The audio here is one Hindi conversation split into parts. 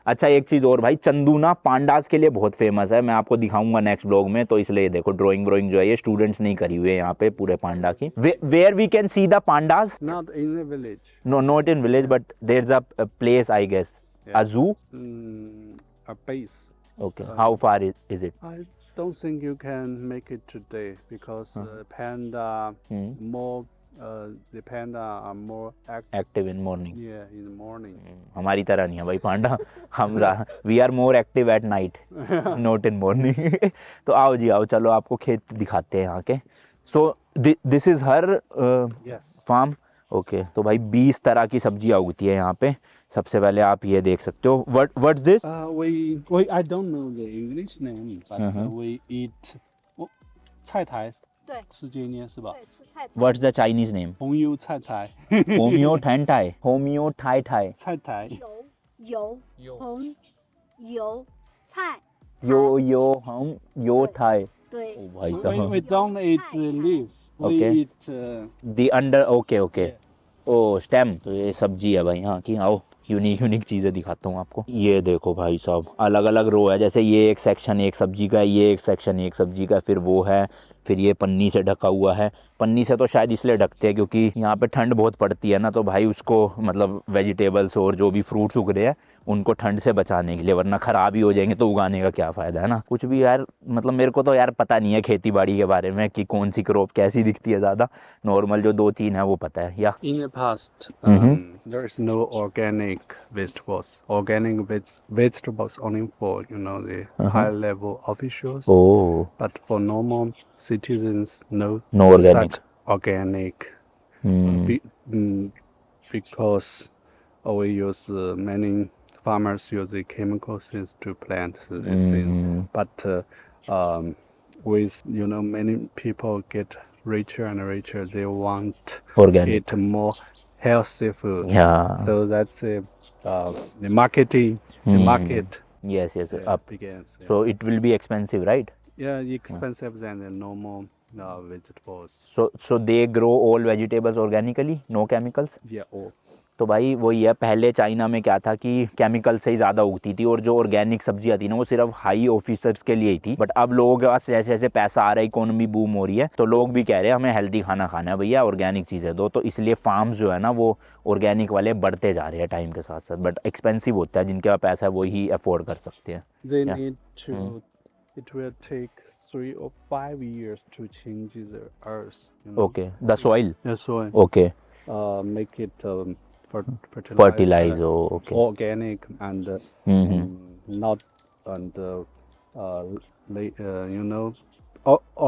अच्छा एक चीज़ और भाई, चंदू ना पांडास के लिए बहुत फेमस है, मैं आपको दिखाऊंगा नेक्स्ट ब्लॉग में। तो इसलिए देखो ड्राइंग जो है ये स्टूडेंट्स नहीं करी हुई है यहाँ पे पूरे पांडा की। Where we can see the pandas? Not in the village. No, not in village but there is a place I guess, a Yeah. Zoo. A base. Okay, how far is it? I don't think you can make it today because panda more. The panda are more active. Active in morning. Yeah, in the morning. हमारी तरह नहीं है भाई पांडा, हम we are more active at night, not in morning. तो आओ जी आओ, चलो आपको खेत दिखाते हैं यहाँ के। So this is her Yes. Farm. Okay, तो भाई 20 तरह की सब्जियाँ उगती है यहाँ पे। सबसे पहले आप ये देख सकते हो, what's this? We I don't know the English name, but we eat 菜苔。对，吃这念是吧？对，吃菜 what's the Chinese name? 红油菜苔， होमियो ठैन थाई, होमियो थाई थाई, 菜苔。红油菜， यो हम यो थाई। 对 ओ भाई We साहब, don't eat leaves. We Okay. eat the under, okay okay, oh stem. तो ये सब्जी है भाई यहाँ की। आओ यूनिक चीज़ें दिखाता हूँ आपको। ये देखो भाई साहब, अलग अलग रो है, जैसे ये एक सेक्शन एक सब्जी का है, ये एक सेक्शन एक सब्जी का, फिर वो है, फिर ये पन्नी से ढका हुआ है। पन्नी से तो शायद इसलिए ढकते हैं क्योंकि यहाँ पे ठंड बहुत पड़ती है ना, तो भाई उसको मतलब वेजिटेबल्स और जो भी फ्रूट्स उग रहे हैं उनको ठंड से बचाने के लिए, वरना ख़राब ही हो जाएंगे तो उगाने का क्या फ़ायदा है ना। कुछ भी यार, मतलब मेरे को तो यार पता नहीं है खेती बाड़ी के बारे में कि कौन सी क्रॉप कैसी दिखती है ज़्यादा। नॉर्मल जो 2-3 है वो पता है। या in the past. There is no organic vegetables. Organic vegetables only for the high level officials. Oh, But for normal citizens, no. No organic. Such organic. Because we use many farmers use the chemicals to plant these things. But with many people get richer and richer, they want Organic. eat more healthy food. Yeah. So that's the marketing. The market yes up. begins. So it will be expensive, right? Yeah, expensive than the normal vegetables. So they grow all vegetables organically, no chemicals? Yeah, all. तो भाई वही है, पहले चाइना में क्या था कि केमिकल से ही ज़्यादा उगती थी, और जो ऑर्गेनिक सब्जियाँ थी ना वो सिर्फ हाई ऑफिसर्स के लिए ही थी। बट अब लोगों के पास जैसे जैसे पैसा आ रहा है, इकोनॉमी बूम हो रही है, तो लोग भी कह रहे हैं हमें हेल्दी खाना खाना है भैया, ऑर्गेनिक चीज़ें दो। तो इसलिए फार्म्स जो है ना वो ऑर्गेनिक वाले बढ़ते जा रहे हैं टाइम के साथ साथ। बट एक्सपेंसिव होता है, जिनके पास पैसा है वही अफोर्ड कर सकते हैं। They need to. It will take 3 or 5 years to change the earth. Okay, the soil, That's why. Okay, Make it fertilize. Fertilise, okay, Organic and not and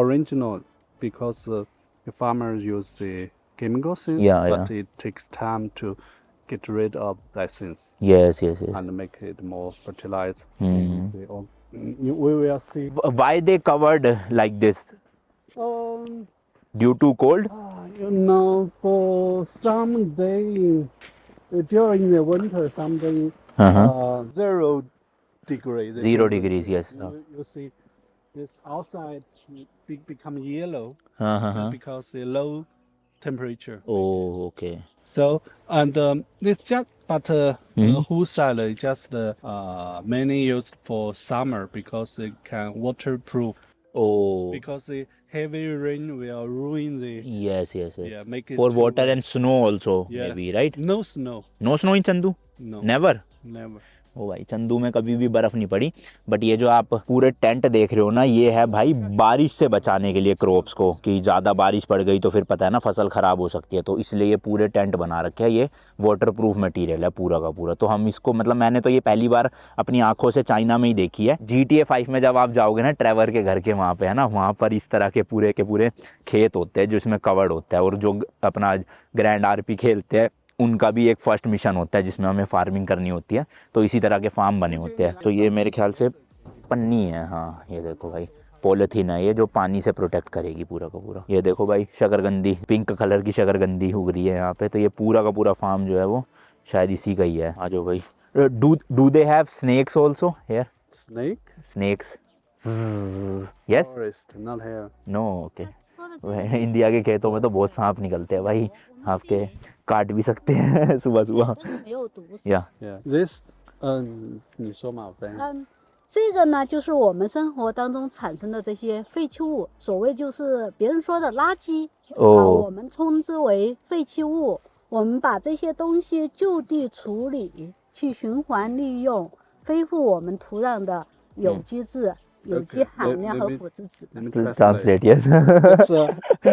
original, because the farmers use the chemicals, Yeah, but it takes time to get rid of that things yes and make it more fertilized. We will see. Why they covered like this? Due to cold? For some day during the winter, some day 0 degree. the 0 temperature. degrees, yes. You see, this outside become yellow Uh-huh. because the low temperature. Oh, okay. So and this just but whole salad just mainly used for summer because it can waterproof. Oh, Because the heavy rain will ruin the yes. make it For too water wet. and snow also, Yeah. maybe, right? No snow. No snow in Chandu? No. Never? Never. ओ भाई, चंदू में कभी भी बर्फ़ नहीं पड़ी। बट ये जो आप पूरे टेंट देख रहे हो ना, ये है भाई बारिश से बचाने के लिए क्रॉप्स को, कि ज़्यादा बारिश पड़ गई तो फिर पता है ना फसल ख़राब हो सकती है, तो इसलिए ये पूरे टेंट बना रखे हैं। ये वाटर प्रूफ मटीरियल है पूरा का पूरा। तो हम इसको मतलब मैंने तो ये पहली बार अपनी आंखों से चाइना में ही देखी है। GTA 5 में जब आप जाओगे ना, ट्रेवर के घर के वहाँ पे है ना, वहाँ पर इस तरह के पूरे खेत होते हैं जिसमें कवर्ड होता है, और जो अपना ग्रैंड RP खेलते हैं उनका भी एक फर्स्ट मिशन होता है जिसमें हमें फार्मिंग करनी होती है। तो इसी तरह के फार्म बने होते हैं। तो ये मेरे ख्याल से पन्नी है, हाँ ये देखो भाई, पॉलीथीन है ये, जो पानी से प्रोटेक्ट करेगी पूरा का पूरा। ये देखो भाई, शकरकंदी, पिंक कलर की शकरकंदी उग रही है यहाँ पे। तो ये पूरा का पूरा फार्म जो है वो शायद इसी का ही है। आ जाओ भाई। Do they have snakes also here? Snake? Snakes, yes, Forest, not here. No, okay. 说的真的 India के खेतों में तो बहुत सांप निकलते हैं भाई, आपके काट भी सकते हैं सुबह सुबह। 真的没有毒死。 या Yeah. This 你说嘛，我翻译。这个呢，就是我们生活当中产生的这些废弃物，所谓就是别人说的垃圾我们称之为废弃物。我们把这些东西就地处理，去循环利用，恢复我们土壤的有机质、有机含量和腐殖质。 Let me translate, yes.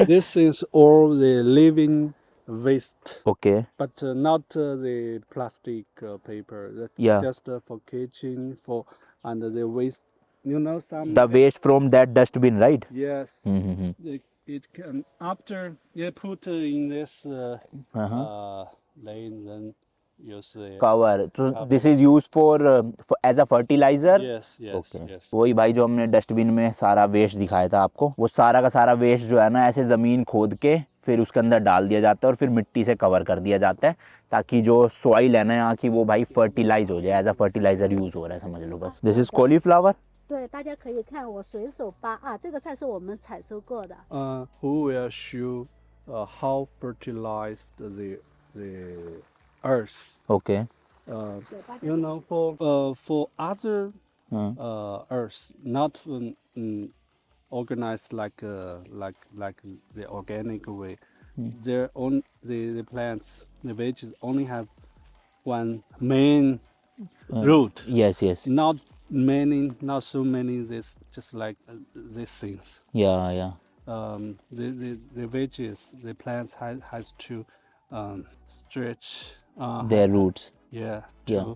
This is all the living waste, Okay. but not the plastic paper. That's Yeah. just for kitchen, and the waste. You know some. The waste from that dustbin, right? Yes. Mm-hmm. It can after you put in this Uh-huh. lane, then you see. Cover. So this is used for as a fertilizer. Yes, yes, okay yes. वही भाई जो हमने डस्टबिन में सारा वेस्ट दिखाया था आपको, वो सारा का सारा वेस्ट जो है ना ऐसे ज़मीन खोद के फिर उसके अंदर डाल दिया जाता है और फिर मिट्टी से कवर कर दिया जाता है, ताकि जो सॉइल है ना यहाँ की वो भाई फर्टिलाइज हो जाए, एज अ फर्टिलाइजर यूज हो रहा है, समझ लो बस। This is cauliflower。 Who will show how fertilized the earth? Okay You know, for other earth, not organized like the organic way. Their own the plants, the veggies only have one main root. Yes yes Not so many. This just like these things. या The veggies, the plants has to stretch. Their roots. Yeah. Yeah. To,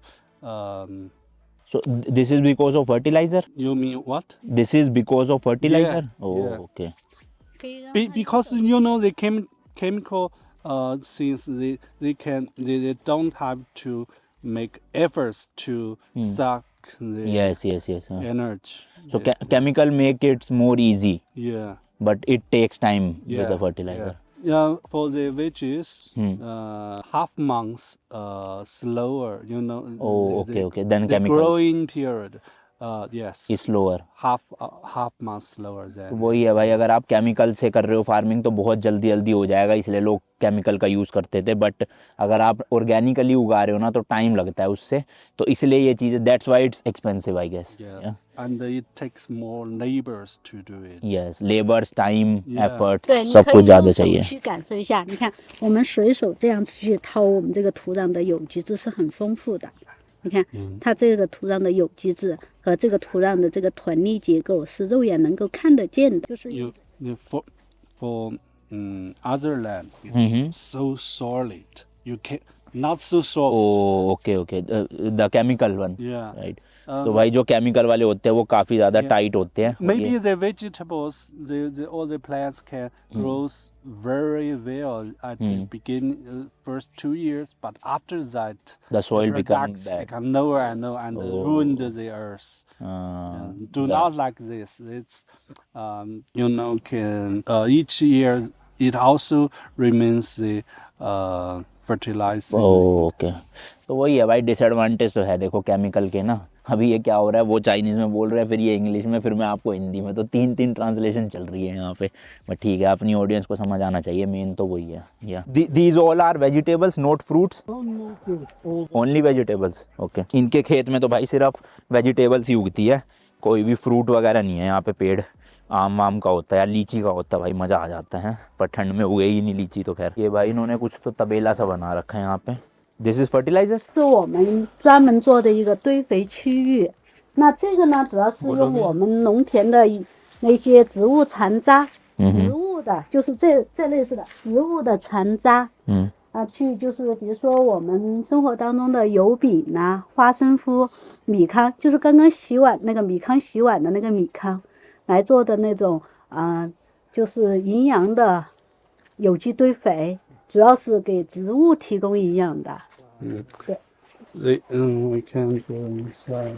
so this is because of fertiliser. you mean what? This is because of fertiliser. Yeah, oh yeah. Okay Because you know the chemical since they don't have to make efforts to suck the yes yes yes energy. So chemical make it's more easy Yeah. but it takes time Yeah. with the fertilizer. Yeah, for the veggies, half months slower. You know. Oh, okay, okay. Then the chemicals. growing period. Yes. is slower. half months slower तो than. वही है भाई, अगर आप केमिकल से कर रहे हो फार्मिंग तो बहुत जल्दी जल्दी हो जाएगा, इसलिए लोग केमिकल का यूज़ करते थे, बट अगर आप ऑर्गेनिकली उगा रहे हो ना तो टाइम लगता है उससे, तो इसलिए ये चीज़ें that's why it's expensive I guess. Yes. And it takes more laborers to do it. Yes labours time Yeah. Effort 对，你 सब 可 कुछ 以 ज़्यादा 用手 चाहिए।去感受一下。你看，我们随手这样去掏我们这个土壤的有机质是很丰富的。你看，它这个土壤的有机质和这个土壤的这个团粒结构是肉眼能够看得见的。就是 You for other land, Mhm. it's so solid. You can not so soft. Oh okay okay the chemical one Yeah. Right. तो भाई जो केमिकल वाले होते हैं वो काफ़ी ज़्यादा टाइट होते हैं। Maybe the vegetables, all the plants can grow very well at the beginning, first 2 years, but after that, The soil become products bad. become lower and lower and ruin the earth. Do not like this. It's you know, can each year it also remains the fertilizing. Okay तो वही है भाई, डिसएडवांटेज तो है देखो केमिकल के ना। अभी ये क्या हो रहा है, वो चाइनीज़ में बोल रहे हैं, फिर ये इंग्लिश में, फिर मैं आपको हिंदी में, तो तीन ट्रांसलेशन चल रही है यहाँ पे। बट ठीक है, अपनी ऑडियंस को समझ आना चाहिए, मेन तो वही है। या these all are vegetables not fruits, only vegetables. Okay इनके खेत में तो भाई सिर्फ वेजिटेबल्स ही उगती है, कोई भी फ्रूट वगैरह नहीं है यहाँ पे। पेड़ आम वाम का होता है या लीची का होता है भाई, मज़ा आ जाता है, पर ठंड में उगे ही नहीं लीची तो खैर। ये भाई इन्होंने कुछ तो तबेला सा बना रखा है यहाँ पे। This is fertiliser can go inside.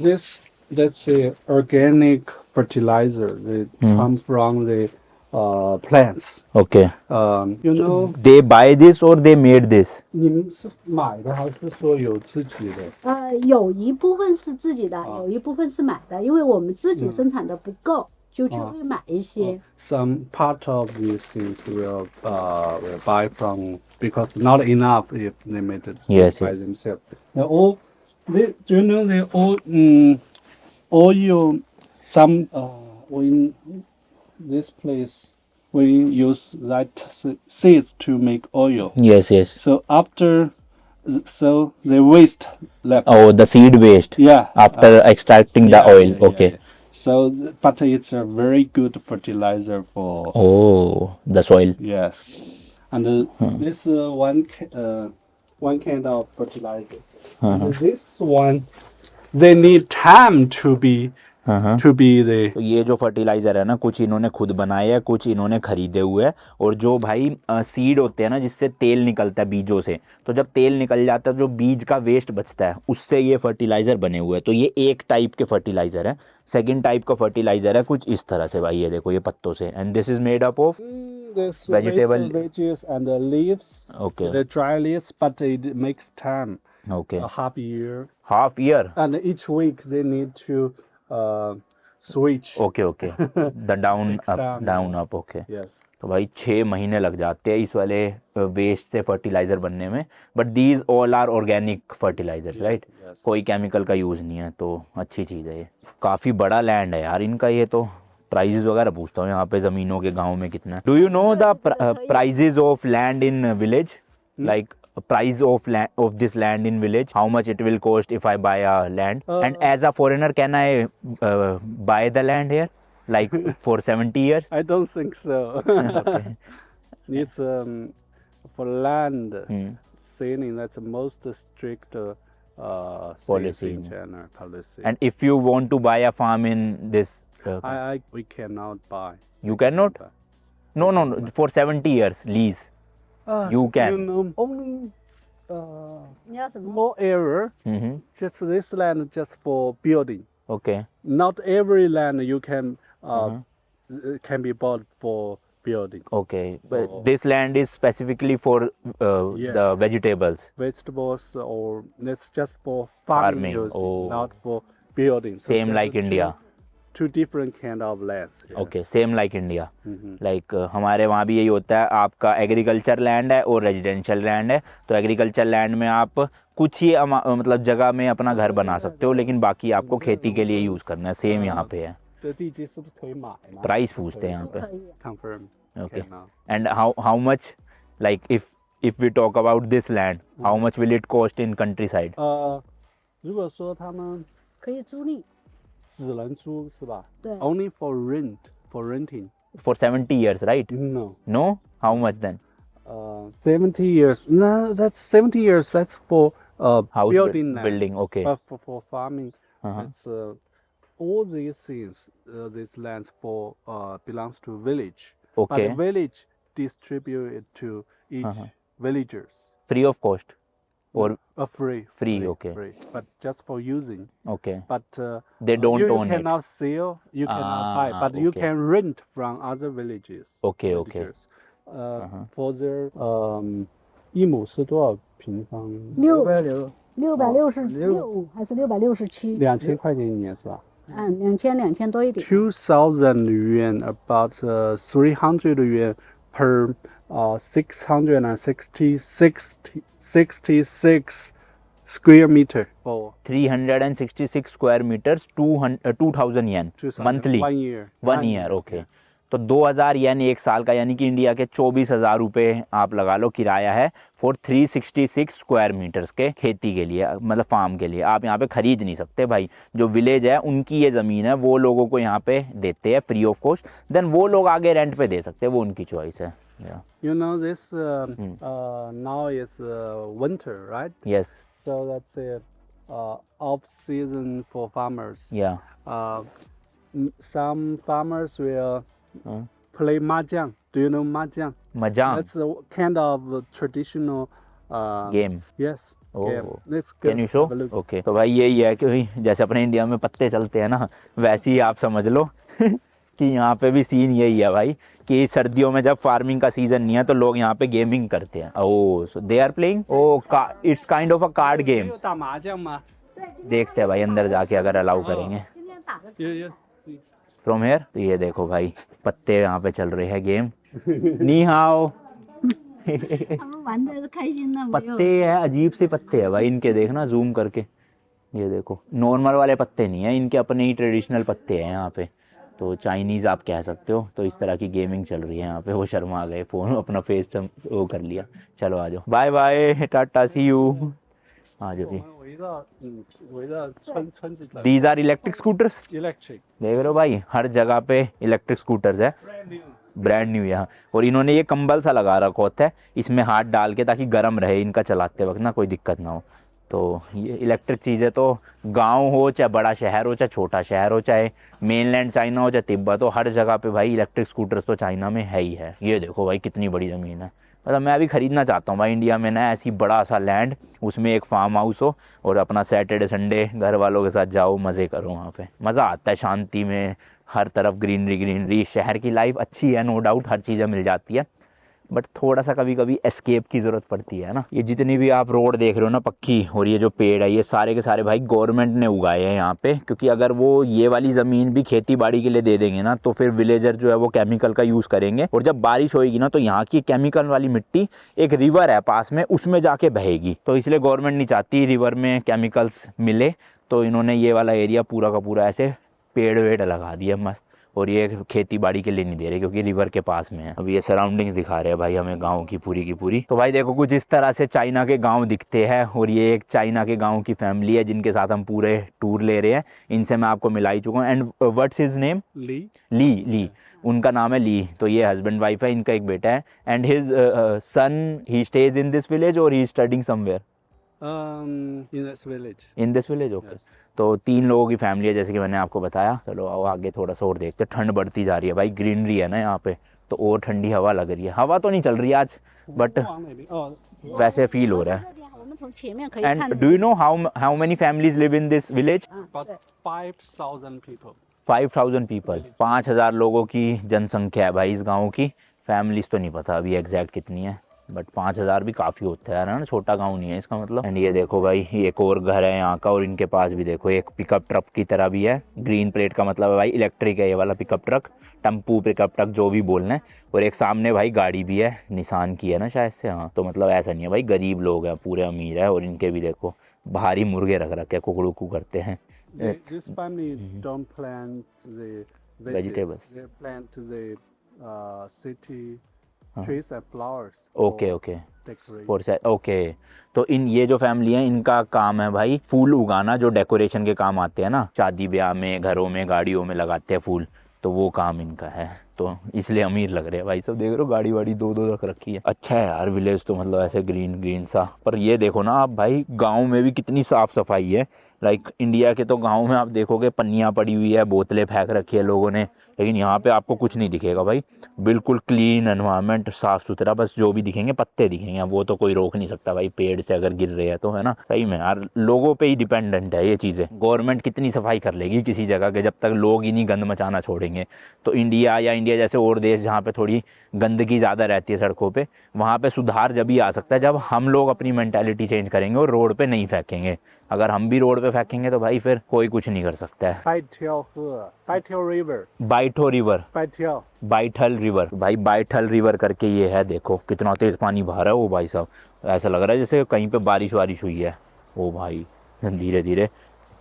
That's the organic fertilizer. They come from the plants. Okay You know, they buy this or they made this。 Some part of these things will buy from because not enough if they made it Yes, by yes. themselves. They all, do you know they all you some in this place we use that seeds to make oil. Yes, yes. So after, so they waste left. Oh, the seed waste. Yeah. After extracting the yeah, oil. yeah, Okay. yeah. So, but it's a very good fertilizer for Oh, the soil. yes. And this one kind of fertilizer. And this one, they need time to be the. तो ये जो फर्टिलाइजर है ना, कुछ इन्होंने खुद बनाए है, कुछ इन्होंने खरीदे हुए हैं। और जो भाई सीड होते हैं ना, जिससे तेल निकलता है बीजों से, तो जब तेल निकल जाता है, जो बीज का वेस्ट बचता है, उससे ये फर्टिलाइजर बने हुए हैं। तो ये एक टाइप के फर्टिलाइजर है। सेकंड टाइप का फर्टिलाइजर है कुछ इस तरह से भाई, ये देखो, ये पत्तों से। And this is made up of This vegetable veggies and the leaves. Okay. The dry leaves, but it makes time. Okay, A half year. Half year. And each week they need to switch. Okay okay, the down Takes up time, down yeah. Up. Okay, Yes. तो भाई 6 महीने लग जाते हैं इस वाले वेस्ट से फर्टिलाइजर बनने में। But these all are organic fertilisers, right? yes. कोई केमिकल का यूज़ नहीं है, तो अच्छी चीज़ है ये। काफ़ी बड़ा लैंड है यार इनका। ये तो प्राइजेस वगैरह पूछता हूँ यहाँ पे ज़मीनों के गांव में कितना है। Do you know the prices of land in village? Like price of this land in village, how much it will cost if I buy a land? And as a foreigner, can I buy the land here, like for 70 years? I don't think so. Okay. It's for land Hmm. selling. That's the most strict Policy, policy in yeah. China. Policy. And if you want to buy a farm in this, we cannot buy. you cannot? No, for 70 years lease. You can. You know, only 你要什么？ small area. Mm-hmm. Just this land, just for building. Okay. Not every land you can can be bought for building. Okay. But So- this land is specifically for Yes. the vegetables. Vegetables or that's just for farming, Farming, use, oh. not for building. So Same there's like India. Two different kind of lands. Yeah. Okay, same like India. Mhm. Like हमारे वहाँ भी यही होता है, आपका एग्रीकल्चर लैंड है और रेजिडेंशियल लैंड है। तो एग्रीकल्चर लैंड में आप कुछ ही मतलब जगह में अपना घर बना सकते हो, लेकिन बाकी आपको खेती के लिए यूज़ करना है। सेम यहाँ पे है। 这地基是不是可以买吗 प्राइस पूछते हैं यहाँ पे। 可以。 ？Confirm. Okay. Cannot. And how much, like if we talk about this land, how much will it cost in countryside? 如果说他们可以租赁。只能租是吧？对。 Only for renting. For 70 years, right? No. No? How much then? 70 years. No, that's 70 years. That's for House building land. building, okay. But for farming, Uh-huh. it's all these things, these lands for belongs to village. Okay. But village distribute it to each villagers. Free of cost? Or Free. Free, okay. Free. But just for using. okay. But They don't you own it. cannot sell, you cannot buy, Ah, but you okay. can rent from other villages. Okay, okay. villagers. For their 一亩是多少平方？ 666还是667？ 2000块钱一年是吧2000多一点。 ？2000 yuan, about 300 yuan per 666 square meter for 366 square meters, 2000 yen 2000 monthly, 1 year. 1 year, okay. तो 2000 येन एक साल का, यानी कि इंडिया के 24,000 रुपये आप लगा लो किराया है फॉर 366 स्क्वायर मीटर्स के खेती के लिए, मतलब फार्म के लिए। आप यहाँ पे खरीद नहीं सकते भाई। जो विलेज है उनकी ये ज़मीन है, वो लोगों को यहाँ पे देते हैं फ्री ऑफ कॉस्ट। देन वो लोग आगे रेंट पे दे सकते हैं, वो उनकी चॉइस है। You know this now is winter, right? Yes, So that's a off season for farmers. या Some farmers will play mahjong. Do you know mahjong? मजाम That's a kind of traditional game. Yes. game. Oh. Let's go. Can you show? have a look. Okay, तो भाई यही है कि जैसे अपने इंडिया में पत्ते चलते हैं ना, वैसे ही आप समझ लो कि यहाँ पे भी सीन यही है भाई, कि सर्दियों में जब फार्मिंग का सीजन नहीं है तो लोग यहाँ पे गेमिंग करते हैं। Oh, so they are playing, it's kind of a card game. 打麻将吗？ देखते हैं भाई अंदर जाके अगर अलाउ करेंगे। From here. तो ये देखो भाई पत्ते यहाँ पे चल रहे हैं गेम। नी हाओ। 他们玩的开心了没有？ पत्ते है, अजीब से पत्ते है भाई इनके, देखना जूम करके। ये देखो नॉर्मल वाले पत्ते नहीं है इनके, अपने ही ट्रेडिशनल पत्ते हैं यहाँ पे। तो चाइनीज़ आप कह सकते हो। तो इस तरह की गेमिंग चल रही है यहाँ पे। वो शर्मा गए, फ़ोन अपना फेस वो कर लिया। चलो आ जाओ, bye bye, tata, see you. आ जाओ जी। 围着村子走 these are electric scooters. ，electric देख रहे हो भाई हर जगह पे इलेक्ट्रिक स्कूटर्स है, ब्रांड न्यू यहाँ। और इन्होंने ये कंबल सा लगा रखा होता है इसमें हाथ डाल के, ताकि गर्म रहे इनका चलाते वक्त ना, कोई दिक्कत ना हो। तो ये इलेक्ट्रिक चीज़ें तो गांव हो चाहे बड़ा शहर हो चाहे छोटा शहर हो, चाहे मेनलैंड चाइना हो चाहे तिब्बत हो, हर जगह पे भाई इलेक्ट्रिक स्कूटर्स तो चाइना में है ही है। ये देखो भाई कितनी बड़ी ज़मीन है। मतलब मैं भी ख़रीदना चाहता हूँ भाई इंडिया में ना ऐसी बड़ा सा लैंड, उसमें एक फार्म हाउस हो और अपना सैटरडे संडे घर वालों के साथ जाओ, मज़े करो वहाँ पे। मज़ा आता है शांति में, हर तरफ ग्रीनरी ग्रीनरी। शहर की लाइफ अच्छी है नो डाउट, हर चीज़ें मिल जाती है, बट थोड़ा सा कभी कभी एस्केप की ज़रूरत पड़ती है ना। ये जितनी भी आप रोड देख रहे हो ना पक्की, और ये जो पेड़ है ये सारे के सारे भाई गवर्नमेंट ने उगाए हैं यहाँ पे। क्योंकि अगर वो ये वाली ज़मीन भी खेती बाड़ी के लिए दे देंगे ना, तो फिर विलेजर जो है वो केमिकल का यूज़ करेंगे, और जब बारिश होएगी ना तो यहाँ की केमिकल वाली मिट्टी, एक रिवर है पास में, उसमें जाके बहेगी। तो इसलिए गवर्नमेंट नहीं चाहती रिवर में केमिकल्स मिले, तो इन्होंने ये वाला एरिया पूरा का पूरा ऐसे पेड़ वेड़ लगा दिया मस्त। और ये खेती बाड़ी के लिए नहीं दे रहे क्योंकि रिवर के पास में है। अब ये सराउंडिंग्स दिखा रहे हैं भाई हमें गांव की पूरी की पूरी। तो भाई देखो कुछ इस तरह से चाइना के गांव दिखते हैं, और ये एक चाइना के गांव की फैमिली है जिनके साथ हम पूरे टूर ले रहे हैं। इनसे मैं आपको मिला ही चुका हूँ। And what's his name? Li Li. उनका नाम है ली। तो ये हस्बैंड वाइफ है, इनका एक बेटा है। And his son, he stays in this village और he is studying somewhere in this village. In this village. Okay. Yes. तो 3 लोगों की फैमिली है जैसे कि मैंने आपको बताया। चलो आओ आगे थोड़ा सा और देखते हैं। ठंड बढ़ती जा रही है भाई, ग्रीनरी है ना यहाँ पे, तो और ठंडी हवा लग रही है। हवा तो नहीं चल रही आज, बट 往那边哦， वैसे फील हो रहा है। 这边我们从前面可以 and 看 do you know how many families live in this village? about 5,000 people. 5000 people, 5000 लोगों की जनसंख्या है भाई इस गाँव की। फैमिलीज तो नहीं पता अभी एग्जैक्ट कितनी है, बट 5000 भी काफ़ी होता है ना, छोटा गांव नहीं है इसका मतलब। एंड ये देखो भाई एक और घर है यहाँ का, और इनके पास भी देखो एक पिकअप ट्रक की तरह भी है। ग्रीन प्लेट का मतलब है भाई इलेक्ट्रिक है ये वाला पिकअप ट्रक, टम्पू पिकअप ट्रक जो भी बोलना है। और एक सामने भाई गाड़ी भी है, निसान की है ना शायद से। हाँ तो मतलब ऐसा नहीं है भाई गरीब लोग हैं, पूरे अमीर है। और इनके भी देखो भारी मुर्गे रख रखे, कुकड़ू करते हैं। This family don't plant the Vegetables. They plant the city trees and flowers. Okay okay Decorate. For set. Okay. तो इन ये जो फैमिली है इनका काम है भाई फूल उगाना, जो डेकोरेशन के काम आते हैं ना, शादी ब्याह में, घरों में, गाड़ियों में लगाते हैं फूल, तो वो काम इनका है। तो इसलिए अमीर लग रहे हैं भाई सब। देख रहे हो गाड़ी वाड़ी दो रख रखी है। अच्छा है यार विलेज तो, मतलब ऐसे ग्रीन ग्रीन सा। पर ये देखो ना आप भाई गाँव में भी कितनी साफ़ सफाई है। लाइक इंडिया के तो गाँव में आप देखोगे पन्नियाँ पड़ी हुई है, बोतलें फेंक रखी है लोगों ने, लेकिन यहाँ पे आपको कुछ नहीं दिखेगा भाई। बिल्कुल क्लीन एनवायरनमेंट, साफ़ सुथरा। बस जो भी दिखेंगे पत्ते दिखेंगे, वो तो कोई रोक नहीं सकता भाई, पेड़ से अगर गिर रहे हैं तो, है ना। सही में यार लोगों पे ही डिपेंडेंट है ये चीज़ें। गवर्नमेंट कितनी सफाई कर लेगी किसी जगह के, जब तक लोग ही नहीं गंद मचाना छोड़ेंगे। तो इंडिया जैसे और देश जहाँ पे थोड़ी गंदगी ज़्यादा रहती है सड़कों पे, वहाँ पे सुधार जब ही आ सकता है जब हम लोग अपनी मेंटालिटी चेंज करेंगे और रोड पे नहीं फेंकेंगे। अगर हम भी रोड पे फेंकेंगे तो भाई फिर कोई कुछ नहीं कर सकता है। Baitel River. Baitel river, Baitel. Baitel river भाई, बाइठल रिवर करके ये है। देखो कितना तेज पानी बहा रहा है वो भाई साहब, ऐसा लग रहा है जैसे कहीं पे बारिश वारिश हुई है। ओ भाई धीरे धीरे,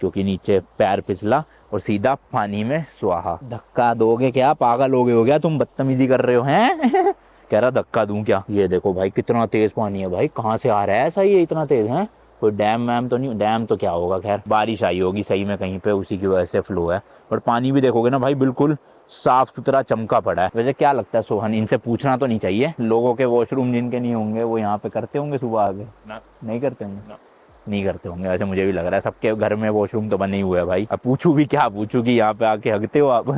क्योंकि नीचे पैर फिसला और सीधा पानी में स्वाहा। धक्का दोगे क्या, पागल हो गया तुम, बदतमीजी कर रहे हो हैं? कह रहा धक्का दूं क्या। ये देखो भाई कितना तेज पानी है भाई, कहाँ से आ रहा है ऐसा ये इतना तेज है? कोई डैम वैम तो नहीं, डैम तो क्या होगा, खैर बारिश आई होगी सही में कहीं पे, उसी की वजह से फ्लो है। बट पानी भी देखोगे ना भाई बिल्कुल साफ सुथरा चमका पड़ा है। वैसे क्या लगता है सोहन, इनसे पूछना तो नहीं चाहिए, लोगों के वॉशरूम जिनके नहीं होंगे वो यहाँ पे करते होंगे सुबह आगे? नहीं करते होंगे, नहीं करते होंगे। वैसे मुझे भी लग रहा है सबके घर में वॉशरूम तो बने ही हुए हैं भाई। अब पूछूं भी क्या पूछूं कि यहाँ पे आके हगते हो आप?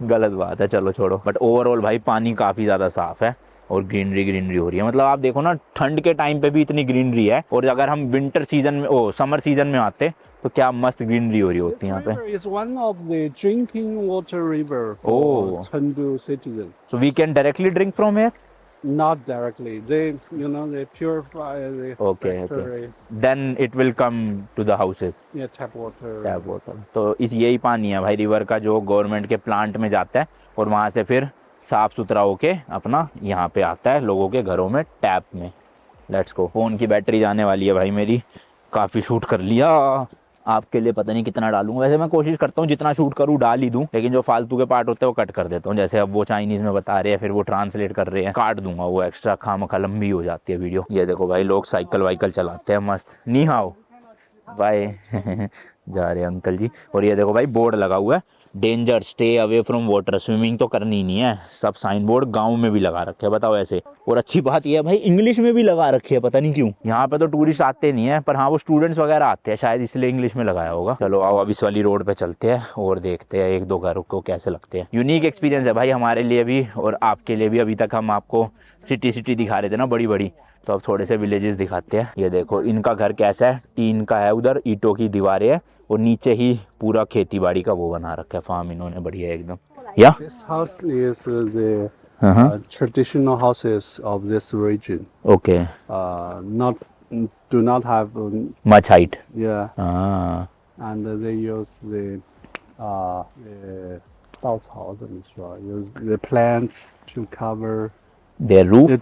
गलत बात है, चलो छोड़ो। बट ओवरऑल भाई पानी काफ़ी ज़्यादा साफ़ है और ग्रीनरी हो रही है। मतलब आप देखो ना ठंड के टाइम पे भी इतनी ग्रीनरी है, और अगर हम विंटर सीजन में समर सीजन में आते तो क्या मस्त ग्रीनरी हो रही होती है यहाँ पे। River is one of the drinking water river for Oh. Chengdu citizens. So we can directly drink from here? Not directly. They, they purify the Okay, factory. Then it will come to the houses. Yeah, tap water. Tap water तो इस यही पानी है भाई रिवर का जो गवर्नमेंट के प्लांट में जाता है और वहाँ से फिर साफ़ सुथरा होके अपना यहाँ पे आता है लोगों के घरों में टैप में। Let's go. फ़ोन की बैटरी जाने वाली है भाई मेरी, काफ़ी शूट कर लिया। आपके लिए पता नहीं कितना डालूंगा, वैसे मैं कोशिश करता हूँ जितना शूट करूँ डाल ही दूँ, लेकिन जो फालतू के पार्ट होते हैं वो कट कर देता हूँ। जैसे अब वो चाइनीज़ में बता रहे हैं फिर वो ट्रांसलेट कर रहे हैं, काट दूंगा वो, एक्स्ट्रा खामखा लंबी हो जाती है वीडियो। ये देखो भाई लोग साइकिल वाइकल चलाते हैं मस्त। नी हाओ बाय जा रहे हैं अंकल जी। और ये देखो भाई बोर्ड लगा हुआ है, danger stay away from water, swimming तो करनी नहीं है। सब साइन बोर्ड गाँव में भी लगा रखे हैं, बताओ ऐसे। और अच्छी बात यह है भाई इंग्लिश में भी लगा रखी है, पता नहीं क्यों। यहाँ पे तो टूरिस्ट आते नहीं है, पर हाँ वो स्टूडेंट्स वगैरह आते हैं शायद, इसलिए इंग्लिश में लगाया होगा। चलो आओ अब इस वाली रोड पे चलते हैं और देखते हैं एक दो घरों को कैसे लगते हैं। यूनिक एक्सपीरियंस है भाई हमारे लिए भी और आपके लिए भी। अभी तक हम आपको सिटी दिखा रहे थे ना बड़ी बड़ी, तो अब थोड़े से विलेजेस दिखाते हैं। ये देखो इनका घर कैसा है, टीन का है, उधर ईंटों की दीवारें हैं और नीचे ही पूरा खेती बाड़ी का वो बना रखा है, फार्म इन्होंने बढ़िया एकदम। या This house is the traditional houses of this region. Okay Not do not have much height. yeah, हाँ and they use the 稻草怎么说 use the plants to cover their roof. the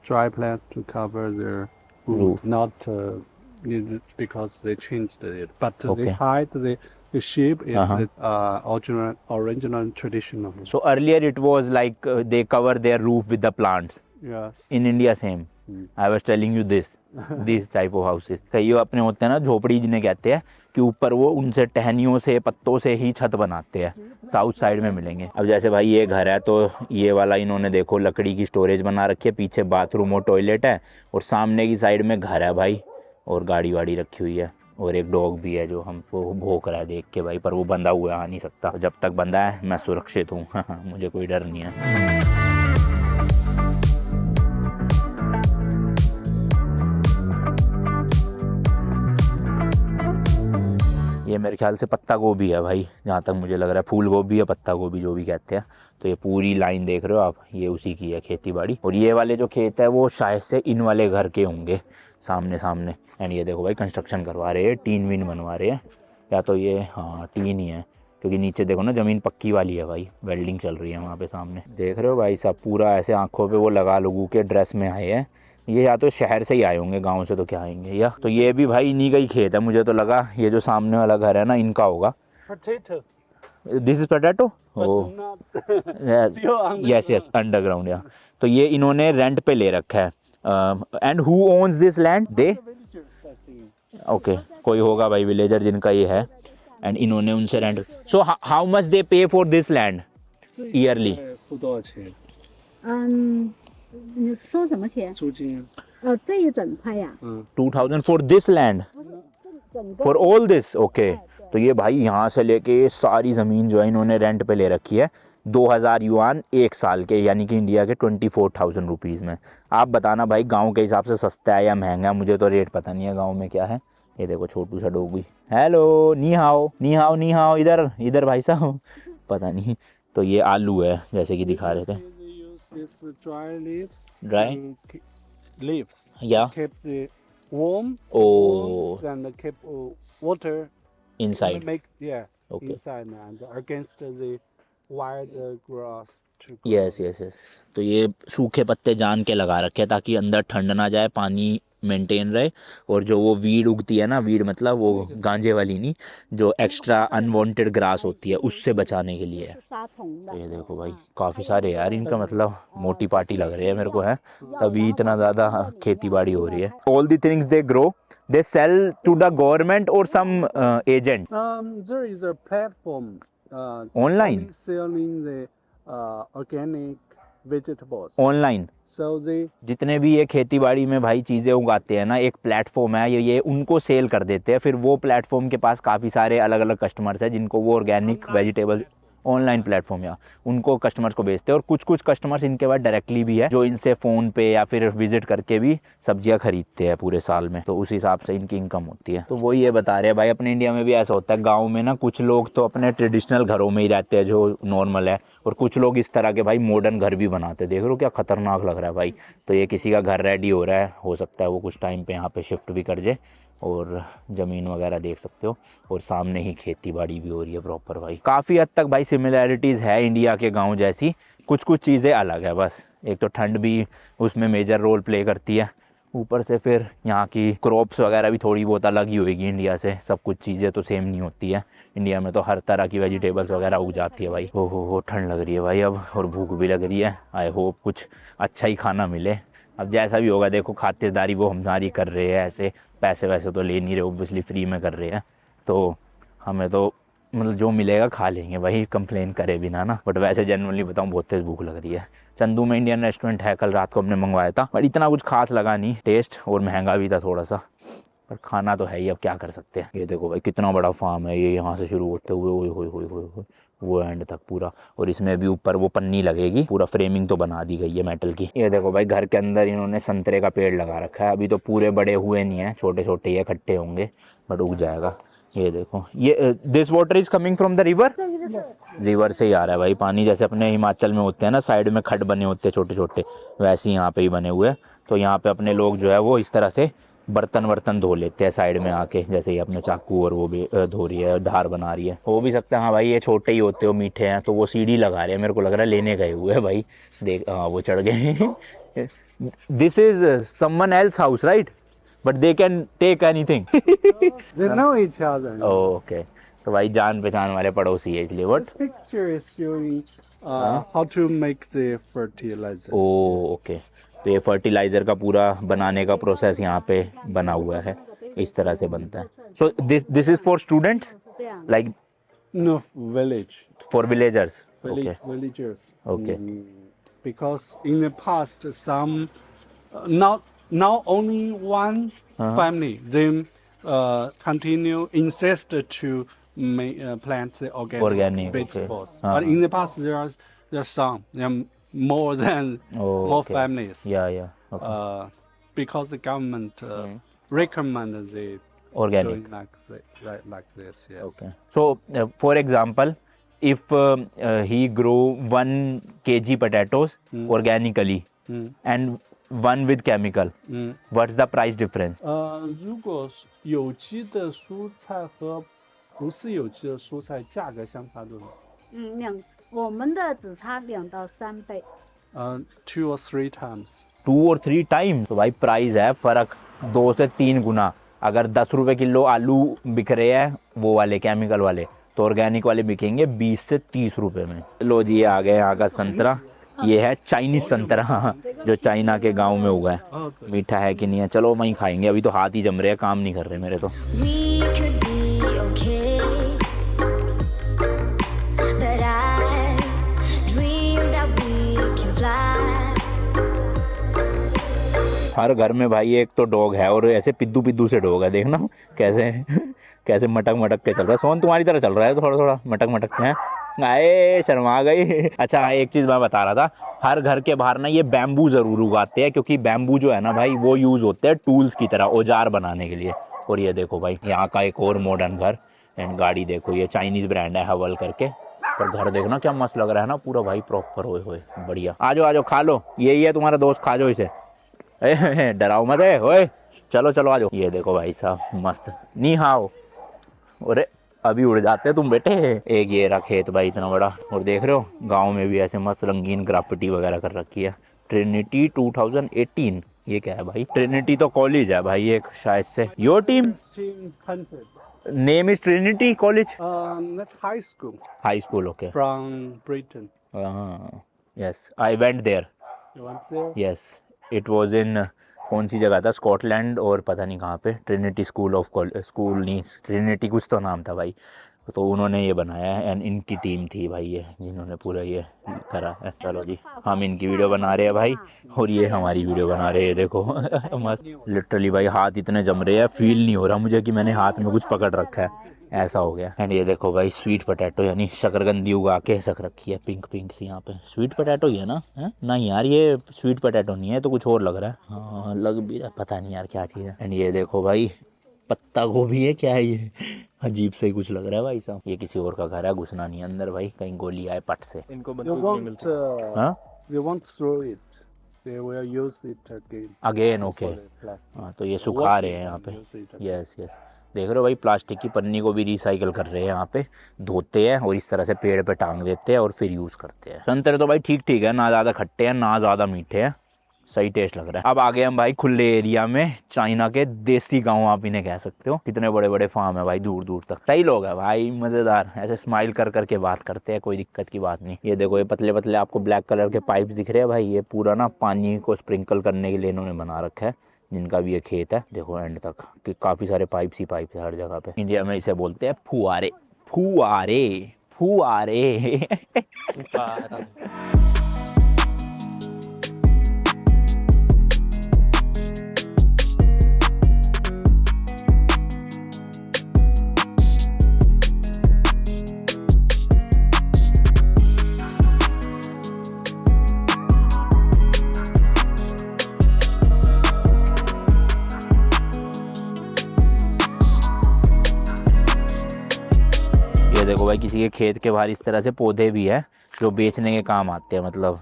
dry plants to cover their Roof. not because they changed it, but Okay. they hide the sheep is Uh-huh. the original traditional. So earlier it was like they cover their roof with the plants. Yes. In India same. I was telling you this type of houses. कई अपने होते हैं ना झोपड़ी जिन्हें कहते हैं, कि ऊपर वो उनसे टहनियों से पत्तों से ही छत बनाते हैं। साउथ साइड में मिलेंगे। अब जैसे भाई ये घर है तो ये वाला इन्होंने देखो लकड़ी की स्टोरेज बना रखी है, पीछे बाथरूम और टॉयलेट है और सामने की साइड में घर है भाई और गाड़ी वाड़ी रखी हुई है और एक डॉग भी है जो हमको भौंक रहा है देख के भाई, पर वो बंधा हुआ है आ नहीं सकता। जब तक बंधा है मैं सुरक्षित हूँ मुझे कोई डर नहीं है। ये मेरे ख्याल से पत्ता गोभी है भाई, जहाँ तक मुझे लग रहा है, फूल गोभी या पत्ता गोभी जो भी कहते हैं। तो ये पूरी लाइन देख रहे हो आप, ये उसी की है खेती बाड़ी। और ये वाले जो खेत है वो शायद से इन वाले घर के होंगे सामने सामने। एंड ये देखो भाई कंस्ट्रक्शन करवा रहे हैं, टीन वीन बनवा रहे हैं, या तो ये हाँ टीन ही है, क्योंकि नीचे देखो ना ज़मीन पक्की वाली है भाई, वेल्डिंग चल रही है वहाँ पे सामने। देख रहे हो भाई साहब पूरा ऐसे आँखों पे वो लगा लोगों के ड्रेस में आए हैं। ये या तो शहर से ही आए होंगे, गांव से तो क्या आएंगे। या तो ये भी भाई इन्हीं का ही खेत है, मुझे तो लगा ये जो सामने वाला घर है ना इनका होगा। Potato. This is potato. Not yes yes underground. या तो ये इन्होंने रेंट पे ले रखा है। And who owns this land? They villagers, I think. Okay कोई होगा भाई विलेजर जिनका ये है, एंड इन्होंने उनसे rent. So how much they pay for this land yearly? 付多少钱？你收什么钱？租金？这一整块呀， 2000 for this land, 整个 for all this. Okay तो ये भाई यहाँ से लेके सारी ज़मीन जो है इन्होंने रेंट पे ले रखी है 2000 युआन एक साल के, यानी कि इंडिया के 24,000 रुपीज़ में। आप बताना भाई गांव के हिसाब से सस्ता है या महंगा, मुझे तो रेट पता नहीं है गांव में क्या है। ये देखो छोटू सा डोगी, हेलो नी हाओ नी हाओ नी हाओ, इधर इधर भाई साहब पता नहीं। तो ये आलू है जैसे कि दिखा रहे थे। They use this dry leaves. Dry? Leaves. Yeah. Keep the warm. Oh. Warm, and keep water. Inside. Make Okay. inside and against the wild grass to grow. Yes yes yes. तो ये सूखे पत्ते जान के लगा रखे हैं ताकि अंदर ठंड ना जाए, पानी मेंटेन रहे, और जो वो वीड उगती है ना, वीड मतलब वो गांजे वाली नहीं, जो एक्स्ट्रा अनवांटेड ग्रास होती है उससे बचाने के लिए है। 杀虫的 तो ये देखो भाई काफ़ी सारे यार, इनका मतलब मोटी पार्टी लग रही है मेरे को है, तभी इतना ज़्यादा खेती बाड़ी हो रही है। All the things they grow they sell to the government और some agent There is a platform. Online? only selling the organic vegetables. Online. So they जितने भी ये खेती बाड़ी में भाई चीज़ें उगाते हैं ना, एक प्लेटफॉर्म है, ये उनको सेल कर देते हैं, फिर वो प्लेटफॉर्म के पास काफ़ी सारे अलग अलग कस्टमर्स हैं जिनको वो ऑर्गेनिक वेजिटेबल ऑनलाइन प्लेटफॉर्म या उनको कस्टमर्स को बेचते हैं। और कुछ कुछ कस्टमर्स इनके बाद डायरेक्टली भी है जो इनसे फ़ोन पे या फिर विजिट करके भी सब्जियां खरीदते हैं पूरे साल में, तो उस हिसाब से इनकी इनकम होती है। तो वही ये बता रहे हैं भाई, अपने इंडिया में भी ऐसा होता है, गाँव में ना कुछ लोग तो अपने ट्रेडिशनल घरों में ही रहते हैं जो नॉर्मल है, और कुछ लोग इस तरह के भाई मॉडर्न घर भी बनाते हैं। देख रहे हो क्या खतरनाक लग रहा है भाई। तो ये किसी का घर रेडी हो रहा है, हो सकता है वो कुछ टाइम पे यहाँ पे शिफ्ट भी कर जाए, और ज़मीन वगैरह देख सकते हो, और सामने ही खेती बाड़ी भी हो रही है प्रॉपर भाई। काफ़ी हद तक भाई सिमिलैरिटीज़ है इंडिया के गांव जैसी, कुछ कुछ चीज़ें अलग है बस। एक तो ठंड भी उसमें मेजर रोल प्ले करती है, ऊपर से फिर यहाँ की क्रॉप्स वगैरह भी थोड़ी बहुत अलग ही होगी इंडिया से। सब कुछ चीज़ें तो सेम नहीं होती है, इंडिया में तो हर तरह की वेजिटेबल्स वगैरह उग जाती है भाई। हो ठंड लग रही है भाई अब, और भूख भी लग रही है। आई होप कुछ अच्छा ही खाना मिले। अब जैसा भी होगा देखो, खातिरदारी वो हमारी कर रहे हैं, ऐसे पैसे वैसे तो ले नहीं रहे, ऑब्वियसली फ्री में कर रहे हैं, तो हमें तो मतलब जो मिलेगा खा लेंगे भाई, कंप्लेन करे बिना ना। बट वैसे जनरली बताऊँ बहुत तेज़ भूख लग रही है। चंदू में इंडियन रेस्टोरेंट है, कल रात को हमने मंगवाया था, बट इतना कुछ खास लगा नहीं टेस्ट, और महंगा भी था थोड़ा सा, पर खाना तो है ही, अब क्या कर सकते हैं। ये देखो भाई कितना बड़ा फार्म है ये, यहाँ से शुरू होते हुए ओए वो एंड तक पूरा, और इसमें भी ऊपर वो पन्नी लगेगी, पूरा फ्रेमिंग तो बना दी गई है मेटल की। ये देखो भाई घर के अंदर इन्होंने संतरे का पेड़ लगा रखा है, अभी तो पूरे बड़े हुए नहीं है, छोटे छोटे ही इकट्ठे होंगे, बट उग जाएगा। ये देखो, ये this water is coming from the river, river से ही आ रहा है भाई पानी। जैसे अपने हिमाचल में होते हैं ना साइड में खड्ड बने होते हैं छोटे छोटे, वैसे ही यहाँ पे ही बने हुए हैं। तो यहाँ पे अपने लोग जो है वो इस तरह से बर्तन धो लेते हैं साइड में आके, जैसे ही अपने चाकू और वो भी धो रही है, धार बना रही है। हो भी सकता है हाँ भाई ये छोटे ही होते हो, मीठे हैं, तो वो सीढ़ी लगा रहे हैं, मेरे को लग रहा है लेने गए हुए हैं भाई। देख हाँ वो चढ़ गए। This is someone else house right, but they can take anything. They know each other. Okay, तो भाई जान पहचान वाले पड़ोसी है इसलिए। What This picture is showing how to make the fertilizer. Okay, तो ये फर्टिलाइजर का पूरा बनाने का प्रोसेस यहाँ पे बना हुआ है, इस तरह से बनता है। सो this is for students like No, village. For villagers. Okay Villagers. Okay. Because in the past, some now only one family they continue insist to plant the organic vegetables. okay. But in the past, there are some. There are more than more okay. families. या okay Because the government recommend the organic. doing like this. Yeah. Okay. So, for example, if he grow 1 kg potatoes organically and one with chemical, what's the price difference? 如果有机的蔬菜和不是有机的蔬菜价格相差多少？我们的只差2到3倍。 2 or 3 times. 2 और 3 टाइम। तो भाई प्राइस है फर्क 2 से 3 गुना। अगर 10 रुपए किलो आलू बिक रहे हैं वो वाले केमिकल वाले, तो ऑर्गेनिक वाले बिकेंगे 20 से 30 रुपए में। लो जी, ये आ गए यहाँ का संतरा, ये है चाइनीज संतरा जो चाइना के गांव में हुआ है। मीठा है कि नहीं है, चलो वहीं खाएंगे, अभी तो हाथ ही जम रहे हैं, काम नहीं कर रहे मेरे तो। We could be okay, but I dream that we can fly. हर घर में भाई एक तो डॉग है, और ऐसे पिद्दू पिद्दू से डॉग है, देखना कैसे कैसे मटक मटक के चल रहा है। सोन तुम्हारी तरह चल रहा है, थोड़ा थोड़ा मटक मटक के। आए शर्मा गई। अच्छा हाँ, एक चीज़ मैं बता रहा था, हर घर के बाहर ना ये बैम्बू ज़रूर उगाते हैं, क्योंकि बैम्बू जो है ना भाई वो यूज़ होते हैं टूल्स की तरह, औजार बनाने के लिए। और ये देखो भाई यहाँ का एक और मॉडर्न घर, एंड गाड़ी देखो, ये चाइनीज़ ब्रांड है हवल करके, पर घर देखो ना क्या मस्त लग रहा है ना पूरा भाई, प्रॉपर होए बढ़िया। आ जाओ खा लो, यही है तुम्हारा दोस्त, खा जाओ इसे, डराओ मत है ओए, चलो आ जाओ। ये देखो भाई साहब मस्त, नी हाओ, अरे अभी उड़ जाते तुम बेटे। एक ये रहा खेत भाई इतना बड़ा, और देख रहे हो गांव में भी ऐसे मस्त रंगीन ग्राफिटी वगैरह कर रखी है। ट्रिनिटी 2018, ये क्या है भाई? ट्रिनिटी तो कॉलेज है भाई एक शायद से। Your team 1600. Name is Trinity College? That's high school high school, okay. from Britain. Yes I went there, You want there? Yes it was in, कौन सी जगह था, स्कॉटलैंड और पता नहीं कहाँ पे, ट्रिनिटी स्कूल ऑफ स्कूल नहीं, ट्रिनिटी कुछ तो नाम था भाई, तो उन्होंने ये बनाया है एंड इनकी टीम थी भाई ये जिन्होंने पूरा ये करा है। चलो जी, हम इनकी वीडियो बना रहे हैं भाई और ये हमारी वीडियो बना रहे हैं, देखो मस्त। लिटरली भाई हाथ इतने जम रहे हैं, फील नहीं हो रहा मुझे कि मैंने हाथ में कुछ पकड़ रखा है, ऐसा हो गया। एंड ये देखो भाई स्वीट पोटैटो यानी शकरकंदी उगा के रख रखी है, पिंक पिंक सी यहाँ पे। स्वीट पोटैटो ही है ना? है नहीं यार, ये स्वीट पोटैटो नहीं है, तो कुछ और लग रहा है। हाँ लग भी रहा, पता नहीं यार क्या चीज़ है। एंड ये देखो भाई पत्ता गोभी है, क्या है ये? अजीब से ही कुछ लग रहा है भाई साहब। ये किसी और का घर है, घुसना नहीं अंदर भाई, कहीं गोली आए पट से। They won't, हाँ they won't throw it. They will use it again. Again okay. For the plastic. हाँ तो ये सुखा रहे हैं यहाँ पे। Use it again. Yes yes, देख रहे हो भाई प्लास्टिक की पन्नी को भी रिसाइकल कर रहे हैं यहाँ पे, धोते हैं और इस तरह से पेड़ पे टांग देते हैं और फिर यूज़ करते हैं। संतरे तो भाई ठीक ठीक है, ना ज़्यादा खट्टे हैं ना ज़्यादा मीठे हैं, सही टेस्ट लग रहा है। अब आ गए हम भाई खुले एरिया में, चाइना के देसी गांव आप इन्हें कह सकते हो। कितने बड़े बड़े फार्म है भाई, दूर दूर तक। सही लोग है भाई, मज़ेदार, ऐसे स्माइल कर करके बात करते हैं, कोई दिक्कत की बात नहीं। ये देखो ये पतले पतले आपको ब्लैक कलर के पाइप्स दिख रहे हैं भाई, ये पूरा ना पानी को स्प्रिंकल करने के लिए इन्होंने बना रखा है, जिनका भी ये खेत है। देखो एंड तक कि काफ़ी सारे पाइप्स ही पाइप है हर जगह पे। इंडिया में इसे बोलते हैं फुआरे, फुआरे फुआरे। ये देखो भाई किसी के खेत के बाहर इस तरह से पौधे भी है जो बेचने के काम आते हैं, मतलब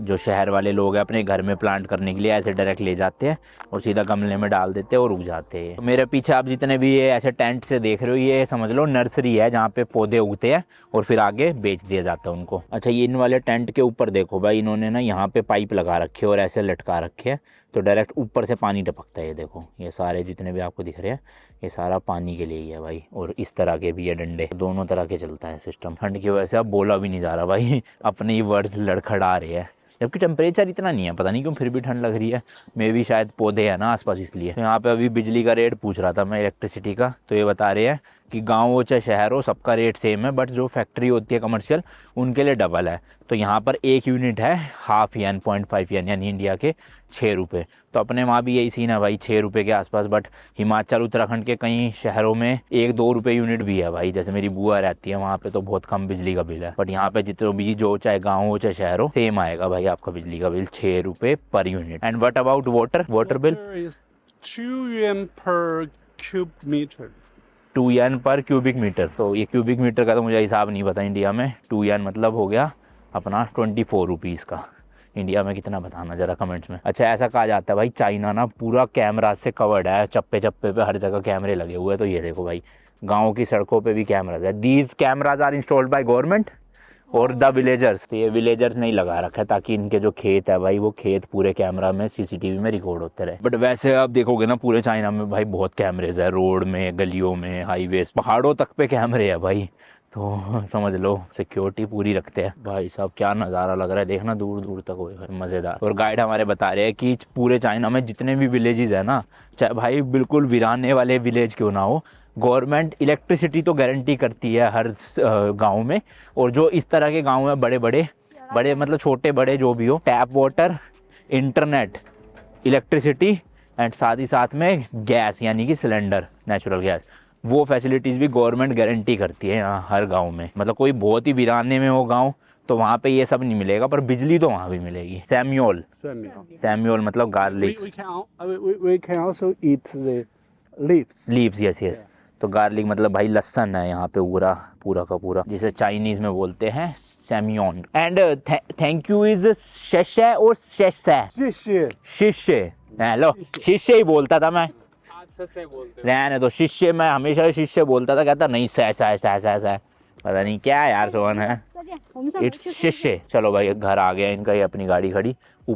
जो शहर वाले लोग हैं अपने घर में प्लांट करने के लिए ऐसे डायरेक्ट ले जाते हैं और सीधा गमले में डाल देते हैं और उग जाते हैं। तो मेरे पीछे आप जितने भी ये ऐसे टेंट से देख रहे हो, ये समझ लो नर्सरी है जहाँ पे पौधे उगते हैं और फिर आगे बेच दिया जाता है उनको। अच्छा ये इन वाले टेंट के ऊपर देखो भाई, इन्होंने ना यहाँ पे पाइप लगा रखे हैं और ऐसे लटका रखे हैं, तो डायरेक्ट ऊपर से पानी टपकता है। ये देखो ये सारे जितने भी आपको दिख रहे हैं ये सारा पानी के लिए ही है भाई। और इस तरह के भी है डंडे, दोनों तरह के चलता है सिस्टम। ठंड की वजह से अब बोला भी नहीं जा रहा भाई, अपने ही वर्ड्स लड़खड़ा रहे हैं, जबकि टेम्परेचर इतना नहीं है, पता नहीं क्यों फिर भी ठंड लग रही है। मे भी शायद पौधे हैं ना आसपास इसलिए। तो यहाँ पे अभी बिजली का रेट पूछ रहा था मैं, इलेक्ट्रिसिटी का, तो ये बता रहे हैं कि गांव हो चाहे शहर हो सबका रेट सेम है, बट जो फैक्ट्री होती है कमर्शियल उनके लिए डबल है। तो यहाँ पर एक यूनिट है हाफ येन 0.5 येन यानी इंडिया के 6 रुपये। तो अपने वहाँ भी यही सीन है भाई, 6 रुपये के आसपास। बट हिमाचल उत्तराखंड के कई शहरों में 1-2 रुपये यूनिट भी है भाई, जैसे मेरी बुआ रहती है वहाँ पे तो बहुत कम बिजली का बिल है। बट यहाँ पे जितने भी जो चाहे गाँव हो चाहे शहर हो सेम आएगा भाई आपका बिजली का बिल, 6 रुपये per unit. And what about water bill? Water is 2 yuan per cube meter. 2 येन पर क्यूबिक मीटर। तो ये क्यूबिक मीटर का तो मुझे हिसाब नहीं पता इंडिया में। 2 येन मतलब हो गया अपना 24 रुपीज़ का। इंडिया में कितना बताना जरा कमेंट्स में। अच्छा ऐसा कहा जाता है भाई चाइना ना पूरा कैमरा से कवर्ड है, चप्पे चप्पे पे हर जगह कैमरे लगे हुए हैं। तो ये देखो भाई गाँव की सड़कों पे भी कैमराज है। These cameras are installed by government और द विलेजर्स। तो ये विलेजर्स नहीं लगा रखा है ताकि इनके जो खेत है भाई वो खेत पूरे कैमरा में सीसीटीवी में रिकॉर्ड होते रहे। बट वैसे आप देखोगे ना पूरे चाइना में भाई बहुत कैमरेज है, रोड में, गलियों में, हाईवेज, पहाड़ों तक पे कैमरे है भाई। तो समझ लो सिक्योरिटी पूरी रखते हैं भाई साहब। क्या नज़ारा लग रहा है, देखना दूर दूर तक हो मज़ेदार। और गाइड हमारे बता रहे हैं कि पूरे चाइना में जितने भी विलेजेस है ना, चाहे भाई बिल्कुल वीराने वाले विलेज क्यों ना हो, गवर्नमेंट इलेक्ट्रिसिटी तो गारंटी करती है हर गांव में। और जो इस तरह के गांव में बड़े बड़े मतलब छोटे बड़े जो भी हो, tap water, internet, electricity and साथ ही साथ में गैस यानी कि सिलेंडर, नेचुरल गैस, वो फैसिलिटीज़ भी गवर्नमेंट गारंटी करती है यहाँ हर गांव में। मतलब कोई बहुत ही वीराने में हो गांव तो वहाँ पे ये सब नहीं मिलेगा, पर बिजली तो वहाँ भी मिलेगी। सैम्यूल मतलब garlic. We can also eat the leaves. Yes. तो गार्लिक मतलब भाई लहसुन है यहाँ पे पूरा का पूरा, जिसे चाइनीज में बोलते हैं सैम्योन। एंड थैंक यू इज शेशे और शेशे शिष्य। हेलो शिष्य ही बोलता था मैं, रहने तो शिष्य, मैं हमेशा शिष्य बोलता था, कहता नहीं सै पता नहीं क्या यार सोहन है, इट्स शिष्य। चलो भाई घर आ गया इनका, ये अपनी गाड़ी खड़ी